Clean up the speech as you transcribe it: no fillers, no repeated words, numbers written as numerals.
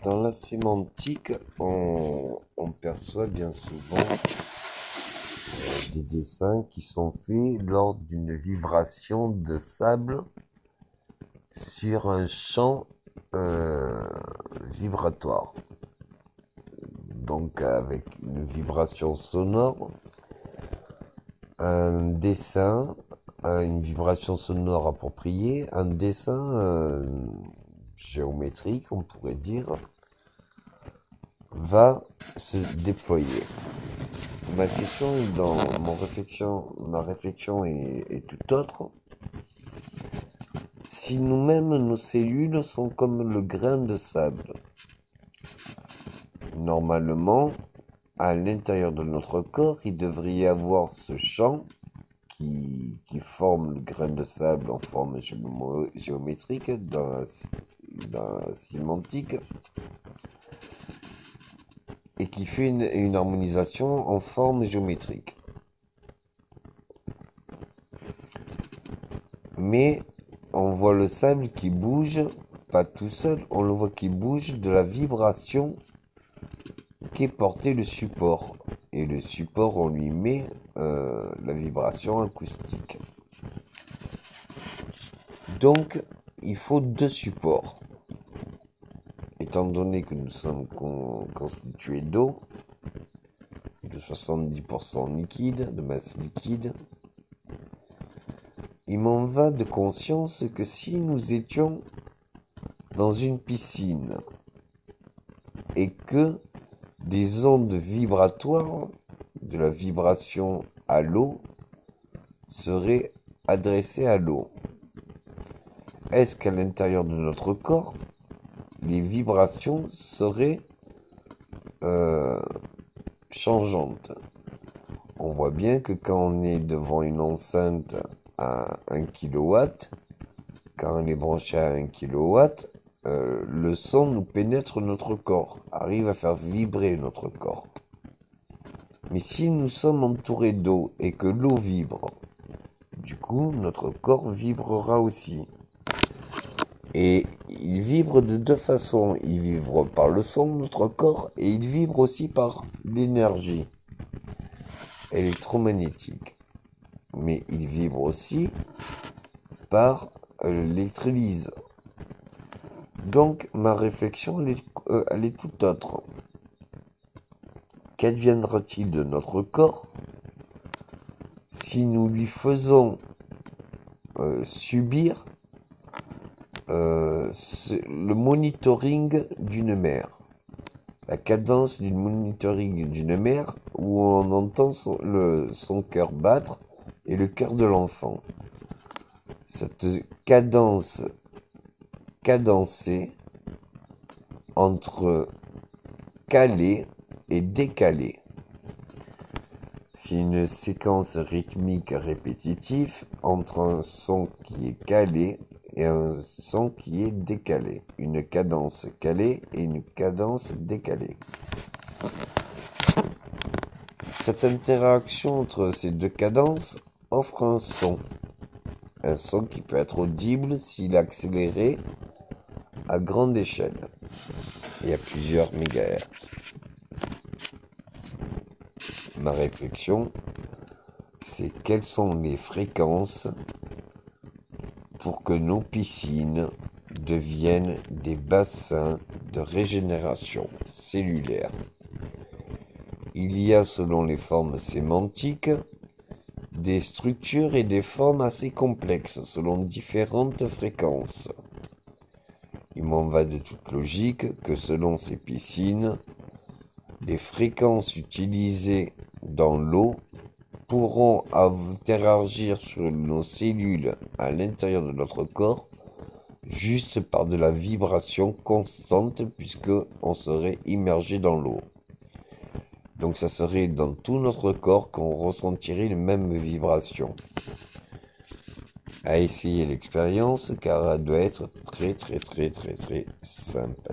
Dans la sémantique, on perçoit bien souvent des dessins qui sont faits lors d'une vibration de sable sur un champ vibratoire. Donc avec une vibration sonore, un dessin, une vibration sonore appropriée, un dessin géométrique, on pourrait dire, va se déployer. Ma question dans ma réflexion est tout autre. Si nous-mêmes, nos cellules sont comme le grain de sable, normalement, à l'intérieur de notre corps, il devrait y avoir ce champ qui forme le grain de sable en forme géométrique dans la sémantique et qui fait une harmonisation en forme géométrique. Mais on voit le sable qui bouge, pas tout seul, on le voit qui bouge de la vibration qu'est porté le support. Et le support, on lui met la vibration acoustique. Donc, il faut deux supports. Étant donné que nous sommes constitués d'eau, de 70% liquide, de masse liquide, il m'en va de conscience que si nous étions dans une piscine et que des ondes vibratoires de la vibration à l'eau seraient adressées à l'eau, est-ce qu'à l'intérieur de notre corps, les vibrations seraient changeantes? On voit bien que quand on est devant une enceinte à 1 kW, quand on est branché à 1 kW, le son nous pénètre notre corps, arrive à faire vibrer notre corps. Mais si nous sommes entourés d'eau et que l'eau vibre, du coup, notre corps vibrera aussi. Et il vibre de deux façons. Il vibre par le son de notre corps et il vibre aussi par l'énergie électromagnétique. Mais il vibre aussi par l'électrolyse. Donc ma réflexion elle est tout autre. Qu'adviendra-t-il de notre corps si nous lui faisons subir le monitoring d'une mère, la cadence du monitoring d'une mère où on entend son cœur battre et le cœur de l'enfant. Cette cadence cadencée entre calé et décalé. C'est une séquence rythmique répétitive entre un son qui est calé et un son qui est décalé. Une cadence calée et une cadence décalée. Cette interaction entre ces deux cadences offre un son. Un son qui peut être audible s'il est accéléré à grande échelle et à plusieurs mégahertz. Ma réflexion, c'est quelles sont les fréquences pour que nos piscines deviennent des bassins de régénération cellulaire. Il y a, selon les formes sémantiques, des structures et des formes assez complexes selon différentes fréquences. Il m'en va de toute logique que selon ces piscines, les fréquences utilisées dans l'eau pourront interagir sur nos cellules à l'intérieur de notre corps juste par de la vibration constante puisque on serait immergé dans l'eau. Donc ça serait dans tout notre corps qu'on ressentirait les mêmes vibrations. À essayer l'expérience car elle doit être très simple.